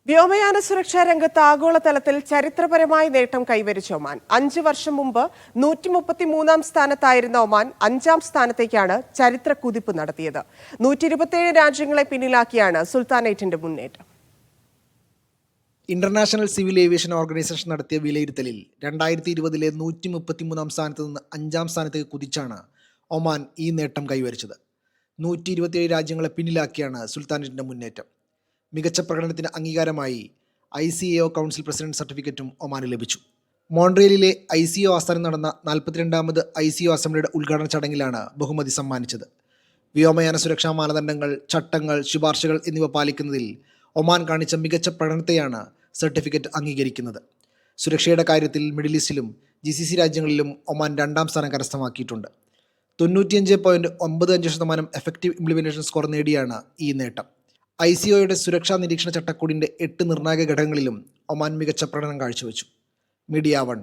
വ്യോമയാന സുരക്ഷാ രംഗത്ത് ആഗോളതലത്തിൽ ചരിത്രപരമായ നേട്ടം കൈവരിച്ച ഒമാൻ 5 വർഷം മുമ്പ് 133 സ്ഥാനത്തായിരുന്ന ഒമാൻ 5-ാം സ്ഥാനത്തേക്കാണ് ചരിത്ര കുതിപ്പ് നടത്തിയത്. 127 രാജ്യങ്ങളെ പിന്നിലാക്കിയാണ് സുൽത്താനേറ്റിന്റെ മുന്നേറ്റം. ഇന്റർനാഷണൽ സിവിൽ ഏവിയേഷൻ ഓർഗനൈസേഷൻ നടത്തിയ വിലയിരുത്തലിൽ 2020 133 സ്ഥാനത്ത് നിന്ന് 5-ാം സ്ഥാനത്തേക്ക് കുതിച്ചാണ് ഒമാൻ ഈ നേട്ടം കൈവരിച്ചത്. 127 രാജ്യങ്ങളെ പിന്നിലാക്കിയാണ് സുൽത്താനേറ്റിന്റെ മുന്നേറ്റം. മികച്ച പ്രകടനത്തിന് അംഗീകാരമായി ICAO കൗൺസിൽ പ്രസിഡന്റ് സർട്ടിഫിക്കറ്റും ഒമാന് ലഭിച്ചു. മോൺട്രിയലിലെ ICAO ആസ്ഥാനം നടന്ന 42ാമത് ICAO അസംബ്ലിയുടെ ഉദ്ഘാടന ചടങ്ങിലാണ് ബഹുമതി സമ്മാനിച്ചത്. വ്യോമയാന സുരക്ഷാ മാനദണ്ഡങ്ങൾ, ചട്ടങ്ങൾ, ശുപാർശകൾ എന്നിവ പാലിക്കുന്നതിൽ ഒമാൻ കാണിച്ച മികച്ച പ്രകടനത്തെയാണ് സർട്ടിഫിക്കറ്റ് അംഗീകരിക്കുന്നത്. സുരക്ഷയുടെ കാര്യത്തിൽ മിഡിൽ ഈസ്റ്റിലും GCC രാജ്യങ്ങളിലും ഒമാൻ 2-ാം സ്ഥാനം കരസ്ഥമാക്കിയിട്ടുണ്ട്. 95.95% എഫക്റ്റീവ് ഇംപ്ലിമെന്റേഷൻ സ്കോർ നേടിയാണ് ഈ നേട്ടം. ICAOയുടെ സുരക്ഷാ നിരീക്ഷണ ചട്ടക്കൂടിൻ്റെ 8 നിർണായക ഘടകങ്ങളിലും ഒമാൻ മികച്ച പ്രകടനം കാഴ്ചവെച്ചു. മീഡിയ 1